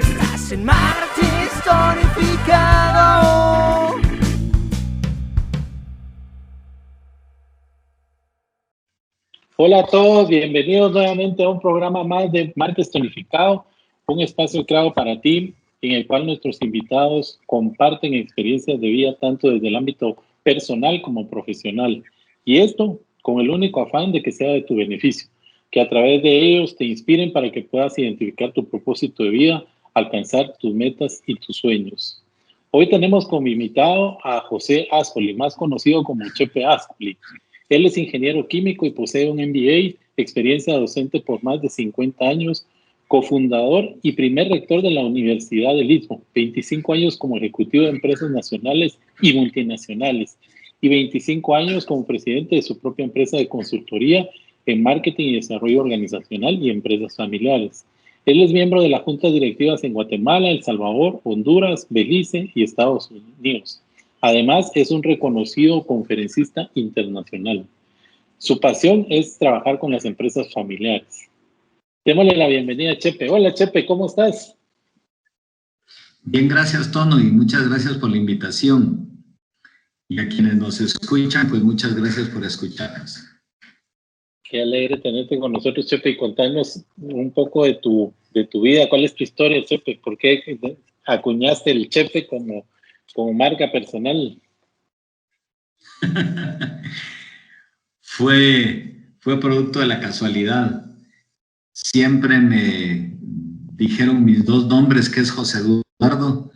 Estás en Martes Tonificado. Hola a todos, bienvenidos nuevamente a un programa más de Martes Tonificado, un espacio creado para ti en el cual nuestros invitados comparten experiencias de vida tanto desde el ámbito personal como profesional. Y esto con el único afán de que sea de tu beneficio, que a través de ellos te inspiren para que puedas identificar tu propósito de vida, alcanzar tus metas y tus sueños. Hoy tenemos como invitado a José Ascoli, más conocido como Chepe Ascoli. Él es ingeniero químico y posee un MBA, experiencia docente por más de 50 años, cofundador y primer rector de la Universidad del Istmo, 25 años como ejecutivo de empresas nacionales y multinacionales, y 25 años como presidente de su propia empresa de consultoría en marketing y desarrollo organizacional y empresas familiares. Él es miembro de las juntas directivas en Guatemala, El Salvador, Honduras, Belice y Estados Unidos. Además, es un reconocido conferencista internacional. Su pasión es trabajar con las empresas familiares. Démosle la bienvenida a Chepe. Hola, Chepe, ¿cómo estás? Bien, gracias, Tono, y muchas gracias por la invitación. Y a quienes nos escuchan, pues muchas gracias por escucharnos. Qué alegre tenerte con nosotros, Chepe, y contarnos un poco de tu vida. ¿Cuál es tu historia, Chepe? ¿Por qué acuñaste el Chepe como marca personal? Fue producto de la casualidad. Siempre me dijeron mis dos nombres, que es José Eduardo,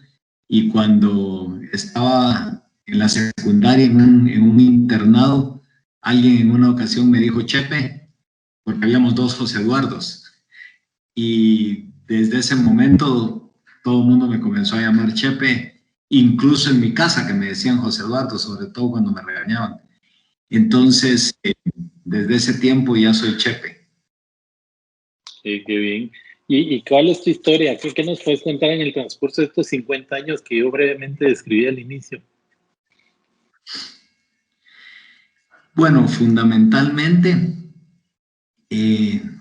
y cuando estaba en la secundaria en un internado, alguien en una ocasión me dijo Chepe, porque habíamos dos José Eduardos. Y desde ese momento todo el mundo me comenzó a llamar Chepe, incluso en mi casa que me decían José Eduardo, sobre todo cuando me regañaban. Entonces, desde ese tiempo ya soy Chepe. Sí, qué bien. ¿Y cuál es tu historia? ¿Qué nos puedes contar en el transcurso de estos 50 años que yo brevemente describí al inicio? Bueno, fundamentalmente,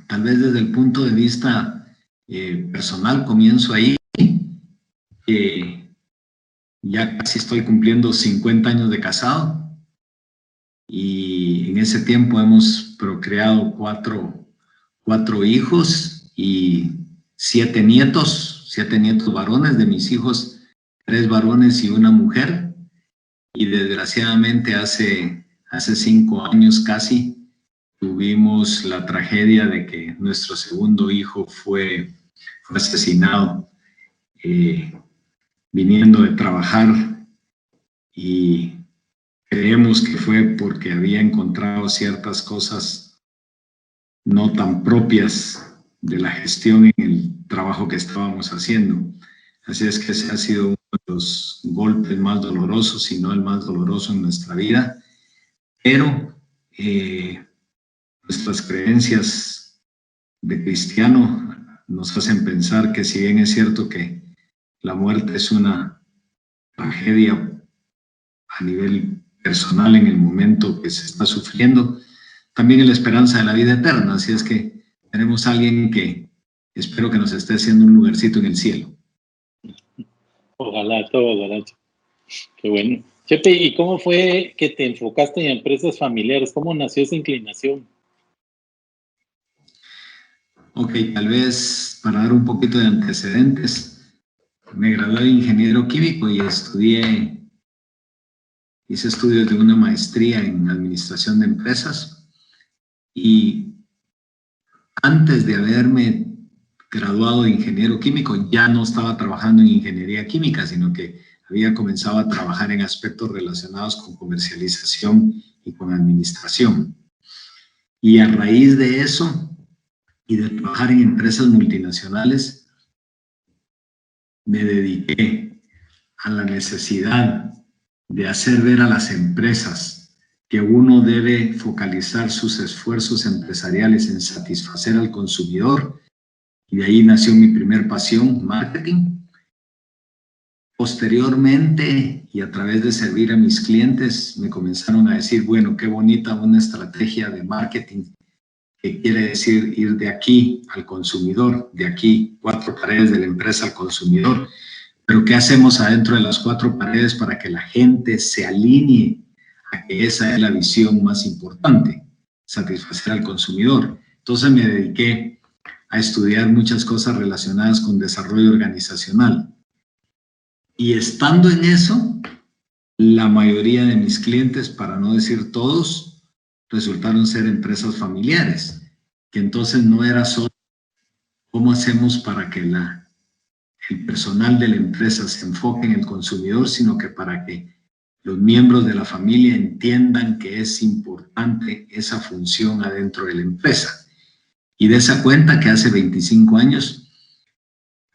tal vez desde el punto de vista personal, comienzo ahí. Ya casi estoy cumpliendo 50 años de casado y en ese tiempo hemos procreado cuatro hijos y 7 nietos varones. De mis hijos, 3 varones y una mujer. Y desgraciadamente hace 5 años casi tuvimos la tragedia de que nuestro segundo hijo fue asesinado viniendo de trabajar, y creemos que fue porque había encontrado ciertas cosas no tan propias de la gestión en el trabajo que estábamos haciendo. Así es que ese ha sido uno de los golpes más dolorosos, si no el más doloroso en nuestra vida. Pero nuestras creencias de cristiano nos hacen pensar que, si bien es cierto que la muerte es una tragedia a nivel personal en el momento que se está sufriendo, también es la esperanza de la vida eterna. Así es que tenemos a alguien que espero que nos esté haciendo un lugarcito en el cielo. Ojalá, todo, ¿verdad? Qué bueno. Chepe, ¿y cómo fue que te enfocaste en empresas familiares? ¿Cómo nació esa inclinación? Ok, tal vez para dar un poquito de antecedentes, me gradué de ingeniero químico y hice estudios de una maestría en administración de empresas, y antes de haberme graduado de ingeniero químico ya no estaba trabajando en ingeniería química, sino que había comenzado a trabajar en aspectos relacionados con comercialización y con administración. Y a raíz de eso y de trabajar en empresas multinacionales, me dediqué a la necesidad de hacer ver a las empresas que uno debe focalizar sus esfuerzos empresariales en satisfacer al consumidor, y de ahí nació mi primer pasión, marketing, Posteriormente, y a través de servir a mis clientes, me comenzaron a decir, bueno, qué bonita una estrategia de marketing, que quiere decir ir de aquí al consumidor, de aquí, 4 paredes de la empresa al consumidor. Pero ¿qué hacemos adentro de las 4 paredes para que la gente se alinee a que esa es la visión más importante, satisfacer al consumidor? Entonces me dediqué a estudiar muchas cosas relacionadas con desarrollo organizacional. Y estando en eso, la mayoría de mis clientes, para no decir todos, resultaron ser empresas familiares, que entonces no era solo cómo hacemos para que el personal de la empresa se enfoque en el consumidor, sino que para que los miembros de la familia entiendan que es importante esa función adentro de la empresa. Y de esa cuenta que hace 25 años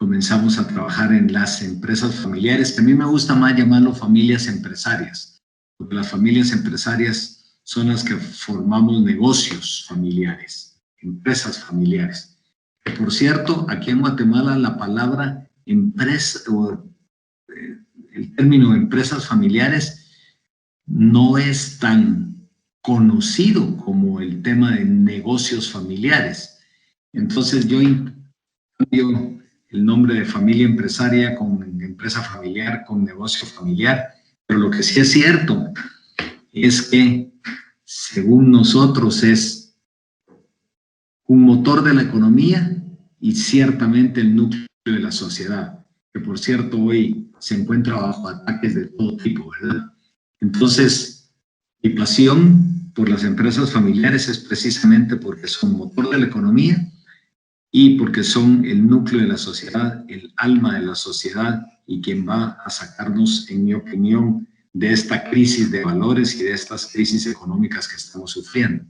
comenzamos a trabajar en las empresas familiares, que a mí me gusta más llamarlo familias empresarias, porque las familias empresarias son las que formamos negocios familiares, empresas familiares. Que por cierto, aquí en Guatemala la palabra empresa, el término empresas familiares no es tan conocido como el tema de negocios familiares. Entonces yo cambio el nombre de familia empresaria con empresa familiar, con negocio familiar, pero lo que sí es cierto es que según nosotros es un motor de la economía y ciertamente el núcleo de la sociedad, que por cierto hoy se encuentra bajo ataques de todo tipo, ¿verdad? Entonces, mi pasión por las empresas familiares es precisamente porque son motor de la economía y porque son el núcleo de la sociedad, el alma de la sociedad y quien va a sacarnos, en mi opinión, de esta crisis de valores y de estas crisis económicas que estamos sufriendo.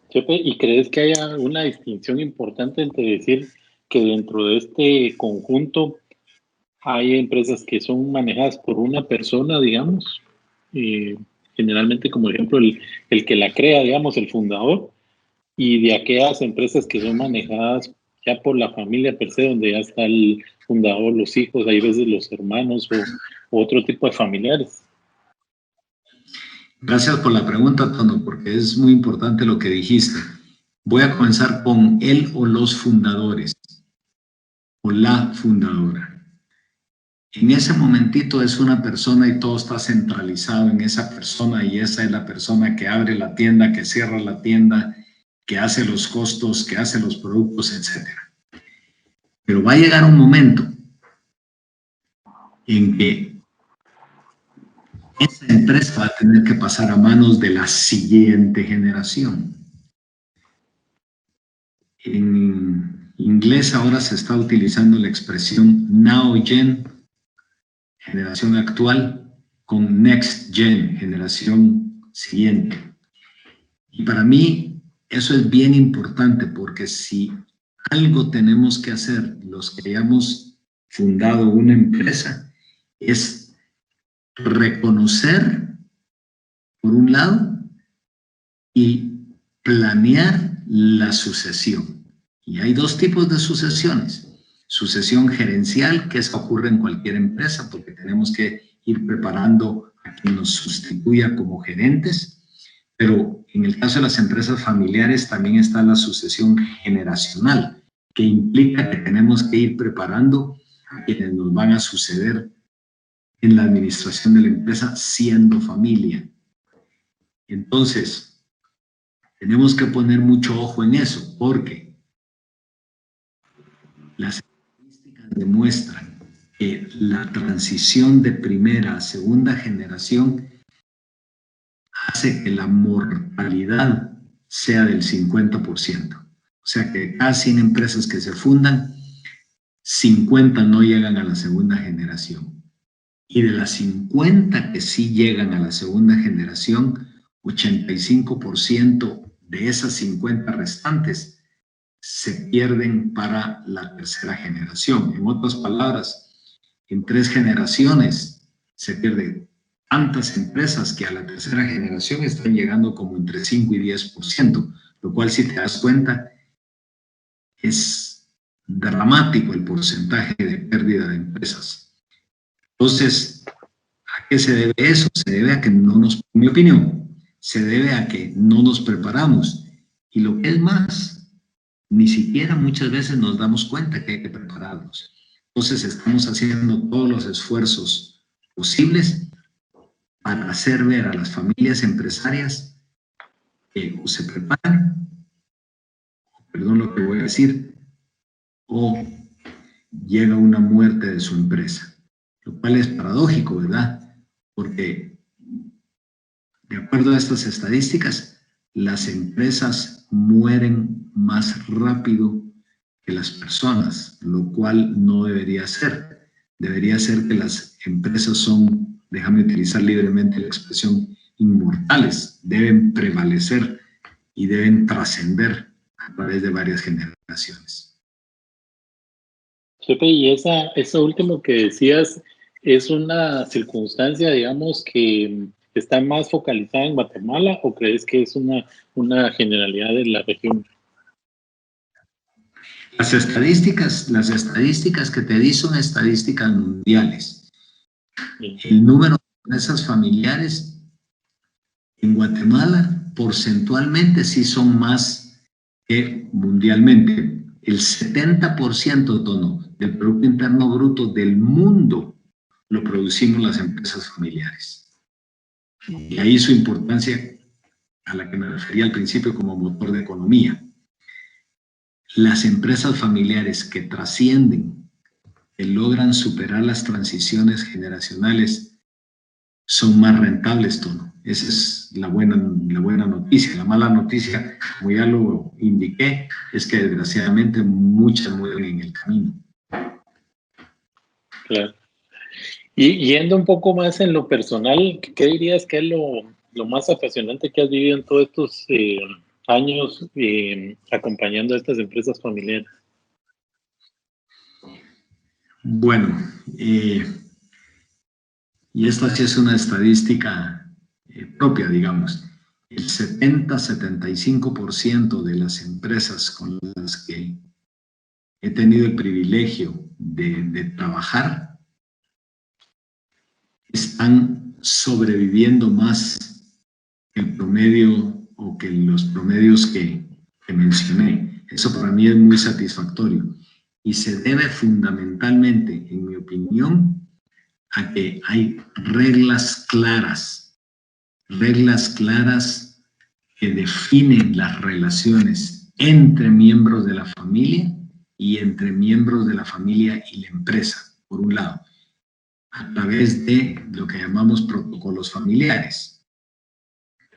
Chepe, ¿y crees que haya una distinción importante entre decir que dentro de este conjunto hay empresas que son manejadas por una persona, digamos, generalmente como ejemplo el que la crea, digamos, el fundador, y de aquellas empresas que son manejadas ya por la familia per se, donde ya está el fundador, los hijos, hay veces los hermanos o otro tipo de familiares? Gracias por la pregunta, Tono, porque es muy importante lo que dijiste. Voy a comenzar con él o los fundadores, o la fundadora. En ese momentito es una persona y todo está centralizado en esa persona y esa es la persona que abre la tienda, que cierra la tienda, que hace los costos, que hace los productos, etc. Pero va a llegar un momento en que esa empresa va a tener que pasar a manos de la siguiente generación. En inglés ahora se está utilizando la expresión Now Gen, generación actual, con Next Gen, generación siguiente. Y para mí eso es bien importante porque si algo tenemos que hacer los que hayamos fundado una empresa es reconocer, por un lado, y planear la sucesión. Y hay 2 tipos de sucesiones. Sucesión gerencial, que eso ocurre en cualquier empresa porque tenemos que ir preparando a quien nos sustituya como gerentes. Pero en el caso de las empresas familiares también está la sucesión generacional, que implica que tenemos que ir preparando a quienes nos van a suceder en la administración de la empresa siendo familia. Entonces, tenemos que poner mucho ojo en eso, porque las estadísticas demuestran que la transición de primera a segunda generación hace que la mortalidad sea del 50%. O sea que de cada 100 empresas que se fundan, 50 no llegan a la segunda generación. Y de las 50 que sí llegan a la segunda generación, 85% de esas 50 restantes se pierden para la tercera generación. En otras palabras, en 3 generaciones se pierden tantas empresas que a la tercera generación están llegando como entre 5 y 10%, lo cual, si te das cuenta, es dramático el porcentaje de pérdida de empresas. Entonces, ¿a qué se debe eso? Se debe a que no nos, en mi opinión, se debe a que no nos preparamos. Y lo que es más, ni siquiera muchas veces nos damos cuenta que hay que prepararnos. Entonces, estamos haciendo todos los esfuerzos posibles para hacer ver a las familias empresarias que o se preparan, perdón lo que voy a decir, o llega una muerte de su empresa. Lo cual es paradójico, ¿verdad? Porque, de acuerdo a estas estadísticas, las empresas mueren más rápido que las personas, lo cual no debería ser. Debería ser que las empresas son, déjame utilizar libremente la expresión, inmortales, deben prevalecer y deben trascender a través de varias generaciones. Chepe, y eso último que decías, ¿es una circunstancia, digamos, que está más focalizada en Guatemala o crees que es una generalidad de la región? Las estadísticas que te di son estadísticas mundiales. El número de empresas familiares en Guatemala, porcentualmente, sí son más que mundialmente. El 70%, Tono, del Producto Interno Bruto del mundo lo producimos las empresas familiares. Y ahí su importancia a la que me refería al principio como motor de economía. Las empresas familiares que trascienden, que logran superar las transiciones generacionales, son más rentables, Tono. Esa es la buena noticia. La mala noticia, como ya lo indiqué, es que desgraciadamente muchas mueren en el camino. Claro. Y yendo un poco más en lo personal, ¿qué dirías que es lo más apasionante que has vivido en todos estos años acompañando a estas empresas familiares? Bueno, y esta sí es una estadística propia, digamos. El 70-75% de las empresas con las que he tenido el privilegio de trabajar están sobreviviendo más que el promedio o que los promedios que mencioné. Eso para mí es muy satisfactorio y se debe fundamentalmente, en mi opinión, a que hay reglas claras que definen las relaciones entre miembros de la familia y entre miembros de la familia y la empresa, por un lado, a través de lo que llamamos protocolos familiares,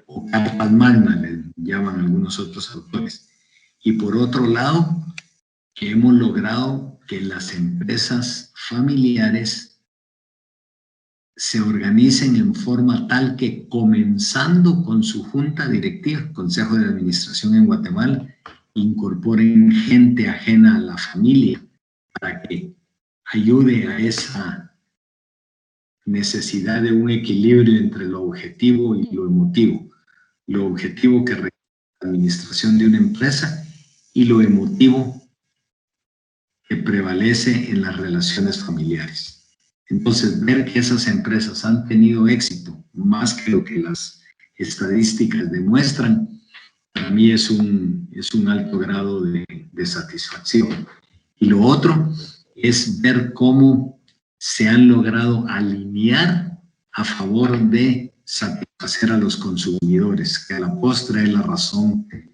o cartas magna, les llaman algunos otros autores. Y por otro lado, que hemos logrado que las empresas familiares se organicen en forma tal que, comenzando con su junta directiva, Consejo de Administración en Guatemala, incorporen gente ajena a la familia para que ayude a esa necesidad de un equilibrio entre lo objetivo y lo emotivo. Lo objetivo que requiere la administración de una empresa y lo emotivo que prevalece en las relaciones familiares. Entonces, ver que esas empresas han tenido éxito más que lo que las estadísticas demuestran, para mí es un alto grado de satisfacción. Y lo otro es ver cómo se han logrado alinear a favor de satisfacer a los consumidores, que a la postre es la razón que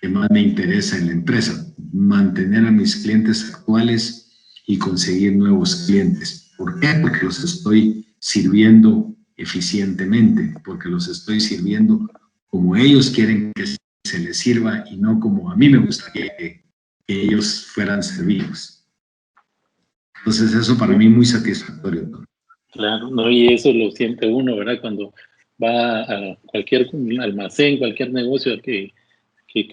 más me interesa en la empresa, mantener a mis clientes actuales y conseguir nuevos clientes. ¿Por qué? Porque los estoy sirviendo eficientemente, porque los estoy sirviendo como ellos quieren que se les sirva y no como a mí me gusta que ellos fueran servidos. Entonces eso para mí es muy satisfactorio. Claro, no, y eso lo siente uno, ¿verdad? Cuando va a cualquier almacén, cualquier negocio que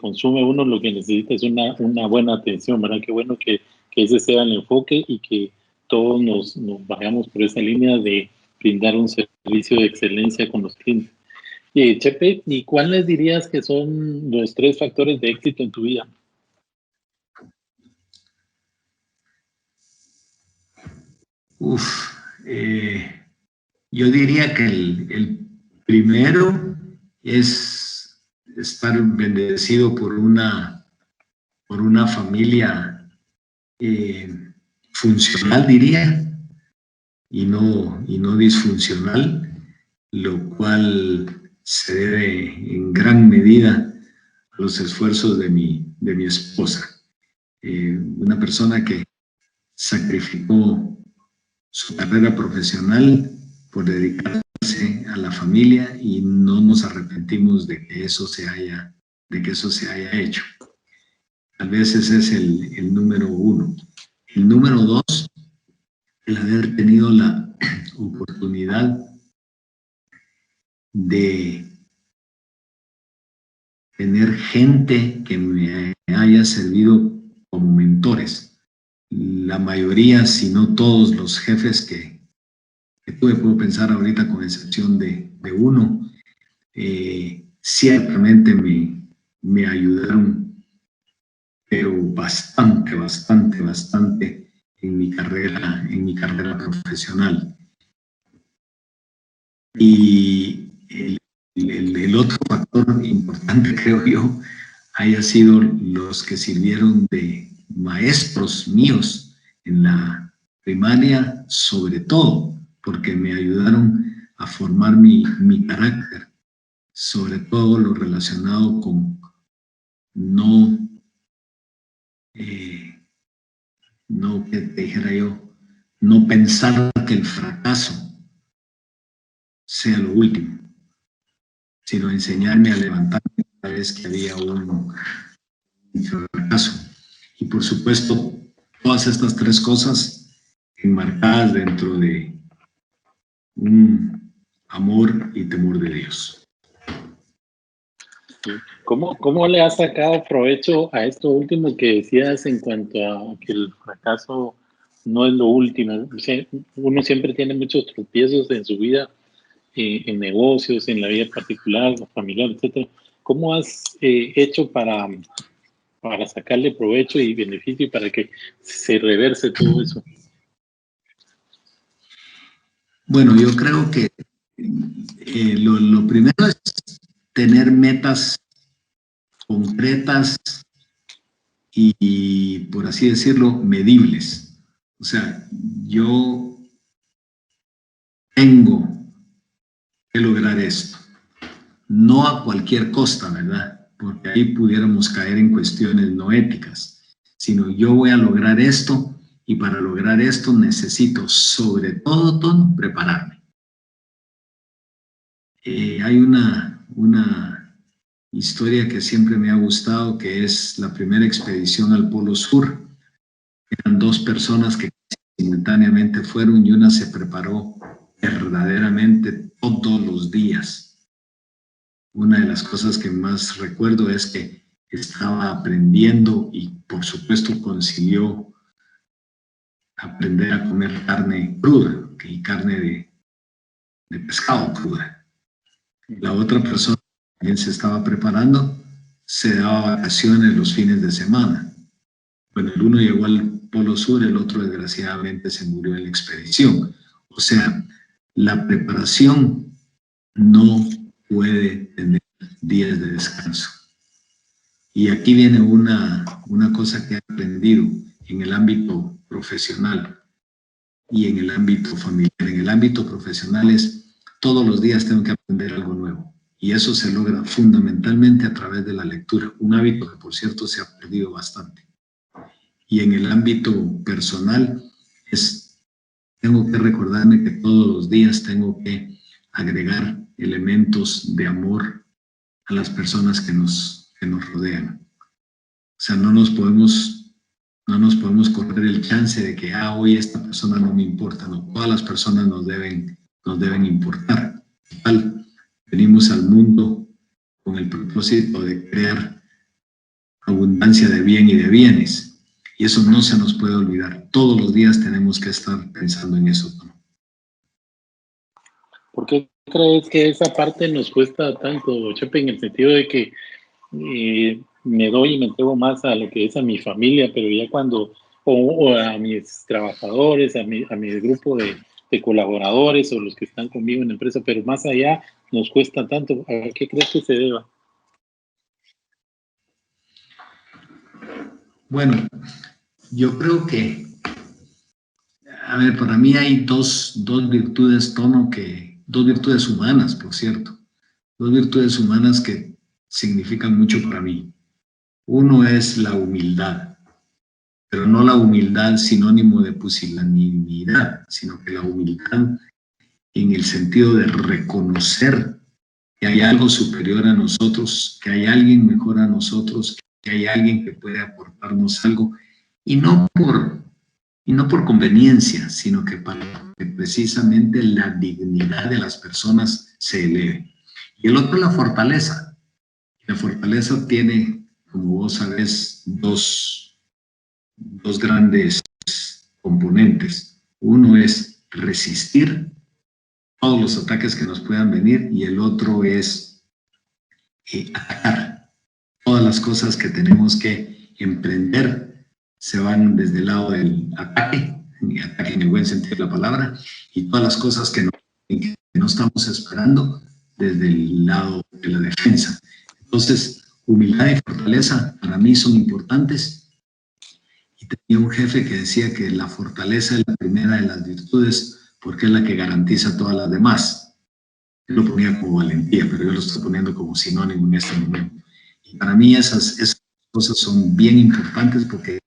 consume uno, lo que necesita es una buena atención, ¿verdad? Qué bueno que ese sea el enfoque y que todos nos vayamos por esa línea de brindar un servicio de excelencia con los clientes. Chepe, ¿y cuáles dirías que son los 3 factores de éxito en tu vida? Yo diría que el primero es estar bendecido por una familia funcional, diría, y no disfuncional, lo cual se debe en gran medida a los esfuerzos de mi esposa. Una persona que sacrificó su carrera profesional por dedicarse a la familia y no nos arrepentimos de que eso se haya hecho. Tal vez ese es el número uno. El número dos, el haber tenido la oportunidad de tener gente que me haya servido como mentores. La mayoría, si no todos los jefes que tuve, puedo pensar ahorita con excepción de uno, ciertamente me ayudaron, pero bastante en mi carrera profesional. Y el otro factor importante, creo yo, haya sido los que sirvieron de maestros míos en la primaria, sobre todo, porque me ayudaron a formar mi carácter, sobre todo lo relacionado con no, que te dijera yo, no pensar que el fracaso sea lo último, sino enseñarme a levantarme cada vez que había un fracaso. Y por supuesto, todas estas tres cosas enmarcadas dentro de un amor y temor de Dios. ¿Cómo le has sacado provecho a esto último que decías en cuanto a que el fracaso no es lo último? O sea, uno siempre tiene muchos tropiezos en su vida, en negocios, en la vida particular, familiar, etcétera. ¿Cómo has hecho para sacarle provecho y beneficio y para que se reverse todo eso? Bueno, yo creo que lo primero es tener metas concretas y, por así decirlo, medibles. O sea, yo tengo que lograr esto. No a cualquier costa, ¿verdad? Porque ahí pudiéramos caer en cuestiones no éticas, sino yo voy a lograr esto y para lograr esto necesito sobre todo prepararme. Hay una historia que siempre me ha gustado, que es la primera expedición al Polo Sur. Eran dos personas que simultáneamente fueron y una se preparó verdaderamente todos los días. Una de las cosas que más recuerdo es que estaba aprendiendo y por supuesto consiguió aprender a comer carne cruda y carne de pescado cruda. La otra persona también se estaba preparando, se daba vacaciones los fines de semana. Bueno, el uno llegó al Polo Sur, el otro desgraciadamente se murió en la expedición. O sea, la preparación no puede tener días de descanso. Y aquí viene una cosa que he aprendido en el ámbito profesional y en el ámbito familiar. En el ámbito profesional es todos los días tengo que aprender algo nuevo. Y eso se logra fundamentalmente a través de la lectura, un hábito que por cierto se ha perdido bastante. Y en el ámbito personal tengo que recordarme que todos los días tengo que agregar elementos de amor a las personas que nos rodean. O sea, no nos podemos correr el chance de que hoy esta persona no me importa. No, todas las personas nos deben importar. Venimos al mundo con el propósito de crear abundancia de bien y de bienes. Y eso no se nos puede olvidar. Todos los días tenemos que estar pensando en eso, ¿no? ¿Por qué crees que esa parte nos cuesta tanto, Chepe, en el sentido de que me doy y me entrego más a lo que es a mi familia, pero ya cuando o a mis trabajadores, a mi grupo de colaboradores o los que están conmigo en la empresa, pero más allá nos cuesta tanto. ¿A qué crees que se deba? Bueno, yo creo que, a ver, para mí hay dos virtudes, dos virtudes humanas, por cierto, dos virtudes humanas que significan mucho para mí. Uno es la humildad, pero no la humildad sinónimo de pusilanimidad, sino que la humildad en el sentido de reconocer que hay algo superior a nosotros, que hay alguien mejor a nosotros, que hay alguien que puede aportarnos algo, y no por conveniencia, sino que para que precisamente la dignidad de las personas se eleve. Y el otro es la fortaleza. La fortaleza tiene, como vos sabés, dos grandes componentes. Uno es resistir todos los ataques que nos puedan venir y el otro es atacar. Todas las cosas que tenemos que emprender se van desde el lado del ataque en el buen sentido de la palabra, y todas las cosas que no estamos esperando desde el lado de la defensa. Entonces, humildad y fortaleza para mí son importantes. Y tenía un jefe que decía que la fortaleza es la primera de las virtudes porque es la que garantiza todas las demás. Él lo ponía como valentía, pero yo lo estoy poniendo como sinónimo en este momento. Y para mí esas cosas son bien importantes porque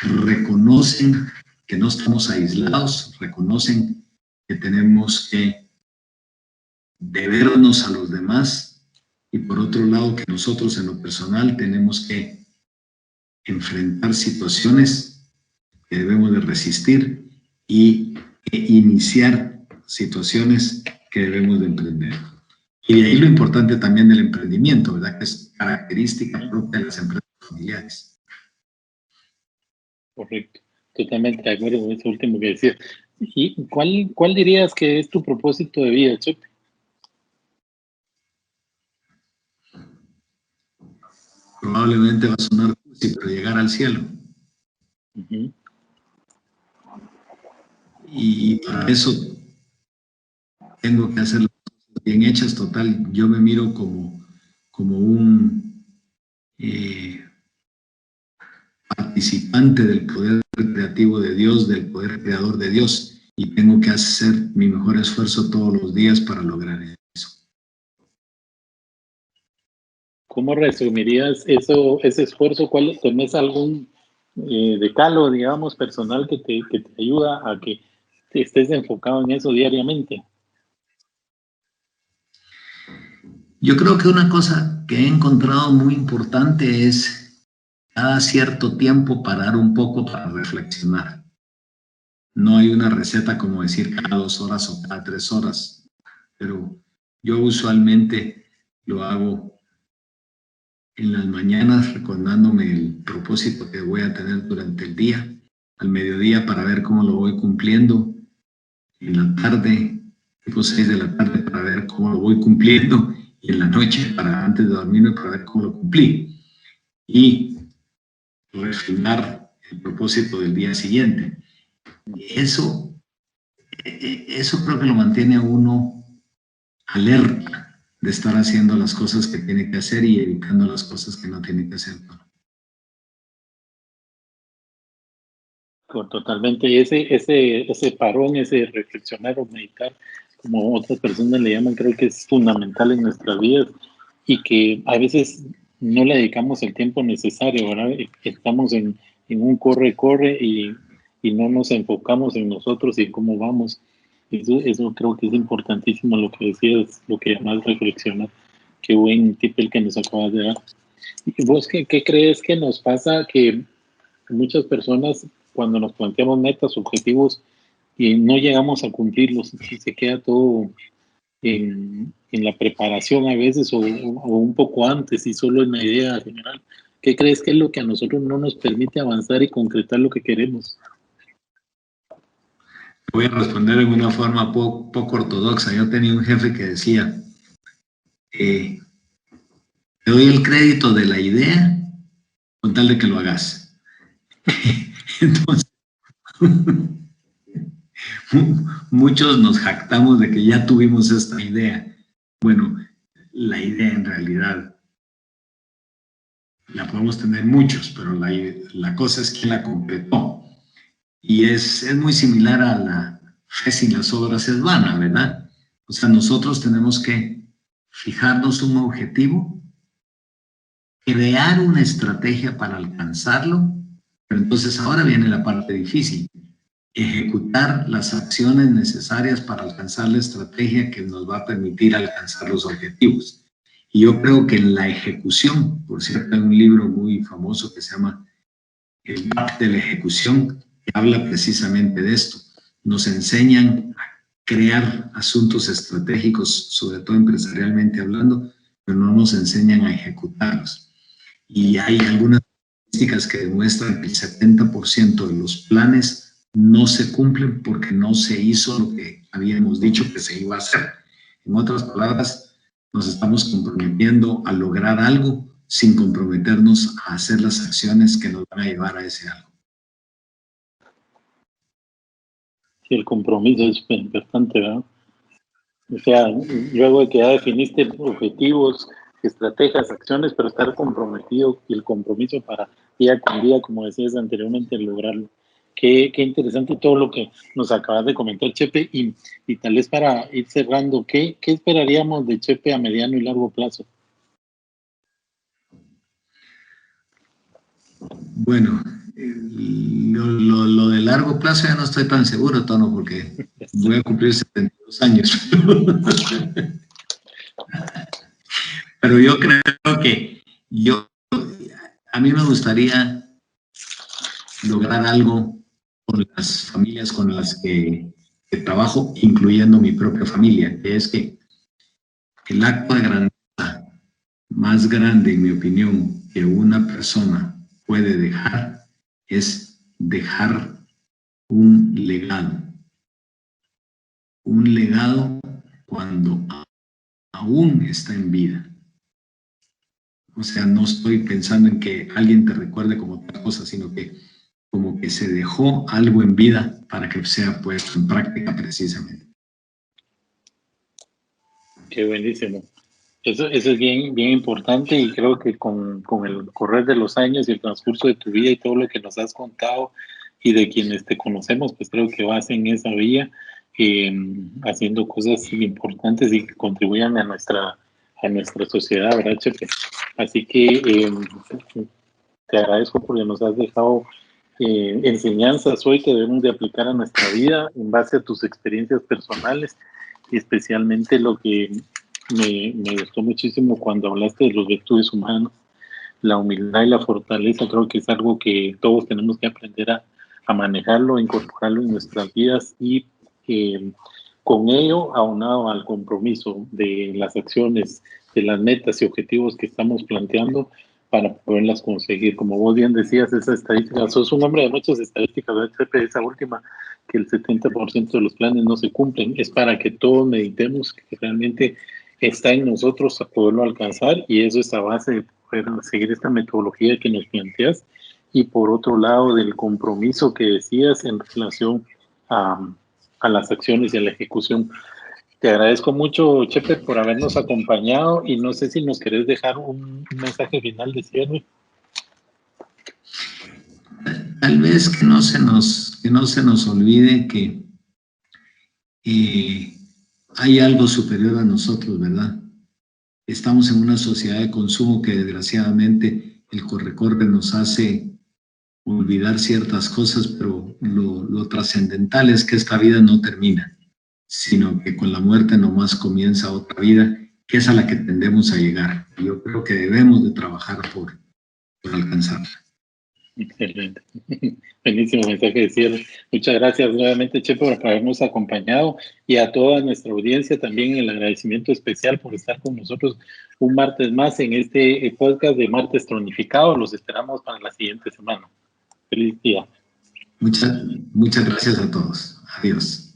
reconocen que no estamos aislados, reconocen que tenemos que debernos a los demás y por otro lado que nosotros en lo personal tenemos que enfrentar situaciones que debemos de resistir y iniciar situaciones que debemos de emprender. Y de ahí lo importante también del emprendimiento, ¿verdad? Que es característica propia de las empresas familiares. Correcto, totalmente de acuerdo con eso último que decías. ¿Y cuál dirías que es tu propósito de vida, Chepe? Probablemente va a sonar cursi, pero llegar al cielo. Uh-huh. Y para eso tengo que hacer las cosas bien hechas. Total, yo me miro como un participante del poder creativo de Dios, del poder creador de Dios, y tengo que hacer mi mejor esfuerzo todos los días para lograr eso. ¿Cómo resumirías ese esfuerzo? ¿Tenés algún decálogo, digamos, personal que te ayuda a que estés enfocado en eso diariamente? Yo creo que una cosa que he encontrado muy importante es cada cierto tiempo parar un poco para reflexionar. No hay una receta como decir cada 2 horas o cada 3 horas, pero yo usualmente lo hago en las mañanas recordándome el propósito que voy a tener durante el día, al mediodía para ver cómo lo voy cumpliendo, en la tarde, tipo 6 de la tarde para ver cómo lo voy cumpliendo y en la noche para antes de dormirme para ver cómo lo cumplí y refinar el propósito del día siguiente. Eso creo que lo mantiene a uno alerta de estar haciendo las cosas que tiene que hacer y evitando las cosas que no tiene que hacer. Totalmente. Y ese parón, ese reflexionar o meditar, como otras personas le llaman, creo que es fundamental en nuestras vidas y que a veces no le dedicamos el tiempo necesario, ¿verdad? Estamos en un corre y no nos enfocamos en nosotros y en cómo vamos. Eso creo que es importantísimo lo que decías, lo que llamas reflexionar. Qué buen tip el que nos acabas de dar. ¿Y vos qué crees que nos pasa? Que muchas personas, cuando nos planteamos metas, objetivos, y no llegamos a cumplirlos, y se queda todo en la preparación a veces o un poco antes y solo en la idea general. ¿Qué crees que es lo que a nosotros no nos permite avanzar y concretar lo que queremos? Voy a responder de una forma poco ortodoxa. Yo tenía un jefe que decía, te doy el crédito de la idea con tal de que lo hagas. Entonces, muchos nos jactamos de que ya tuvimos esta idea. Bueno, la idea en realidad la podemos tener muchos, pero la cosa es quién la completó. Y es muy similar a la fe sin las obras es vana, ¿verdad? O sea, nosotros tenemos que fijarnos un objetivo, crear una estrategia para alcanzarlo, pero entonces ahora viene la parte difícil, ejecutar las acciones necesarias para alcanzar la estrategia que nos va a permitir alcanzar los objetivos. Y yo creo que en la ejecución, por cierto, hay un libro muy famoso que se llama El MAP de la ejecución, que habla precisamente de esto. Nos enseñan a crear asuntos estratégicos, sobre todo empresarialmente hablando, pero no nos enseñan a ejecutarlos. Y hay algunas estadísticas que demuestran que el 70% de los planes no se cumplen porque no se hizo lo que habíamos dicho que se iba a hacer. En otras palabras, nos estamos comprometiendo a lograr algo sin comprometernos a hacer las acciones que nos van a llevar a ese algo. Sí, el compromiso es importante, ¿verdad? O sea, luego de que ya definiste objetivos, estrategias, acciones, pero estar comprometido y el compromiso para día con día, como decías anteriormente, lograrlo. Qué interesante todo lo que nos acabas de comentar, Chepe, y tal vez para ir cerrando, ¿qué esperaríamos de Chepe a mediano y largo plazo? Bueno, lo de largo plazo ya no estoy tan seguro, Tono, porque voy a cumplir 72 años. Pero yo creo que a mí me gustaría lograr algo con las familias con las que trabajo, incluyendo mi propia familia, que es que el acto de grandeza más grande, en mi opinión, que una persona puede dejar es dejar un legado. Un legado cuando aún está en vida. O sea, no estoy pensando en que alguien te recuerde como otra cosa, sino que como que se dejó algo en vida para que sea puesto en práctica precisamente. Qué buenísimo. Eso es bien, bien importante y creo que con el correr de los años y el transcurso de tu vida y todo lo que nos has contado y de quienes te conocemos, pues creo que vas en esa vía, haciendo cosas importantes y que contribuyan a nuestra sociedad, ¿verdad, Chepe? Así que te agradezco porque nos has dejado enseñanzas hoy que debemos de aplicar a nuestra vida en base a tus experiencias personales y especialmente lo que me gustó muchísimo cuando hablaste de los virtudes humanas, la humildad y la fortaleza. Creo que es algo que todos tenemos que aprender a manejarlo, a incorporarlo en nuestras vidas y con ello, aunado al compromiso de las acciones, de las metas y objetivos que estamos planteando para poderlas conseguir. Como vos bien decías, esa estadística, sos un hombre de muchas estadísticas, ¿verdad? Esa última, que el 70% de los planes no se cumplen, es para que todos meditemos que realmente está en nosotros a poderlo alcanzar y eso es a base de poder seguir esta metodología que nos planteas y por otro lado del compromiso que decías en relación a las acciones y a la ejecución. Te agradezco mucho, Chepe, por habernos acompañado y no sé si nos querés dejar un mensaje final de cierre. Tal vez que no se nos olvide que hay algo superior a nosotros, ¿verdad? Estamos en una sociedad de consumo que desgraciadamente el corre-corre nos hace olvidar ciertas cosas, pero lo trascendental es que esta vida no termina, sino que con la muerte nomás comienza otra vida, que es a la que tendemos a llegar. Yo creo que debemos de trabajar por alcanzarla. Excelente. Buenísimo mensaje de cierre. Muchas gracias nuevamente, Chepe, por habernos acompañado y a toda nuestra audiencia también el agradecimiento especial por estar con nosotros un martes más en este podcast de Martes Tronificado. Los esperamos para la siguiente semana. Feliz día. Muchas gracias a todos. Adiós.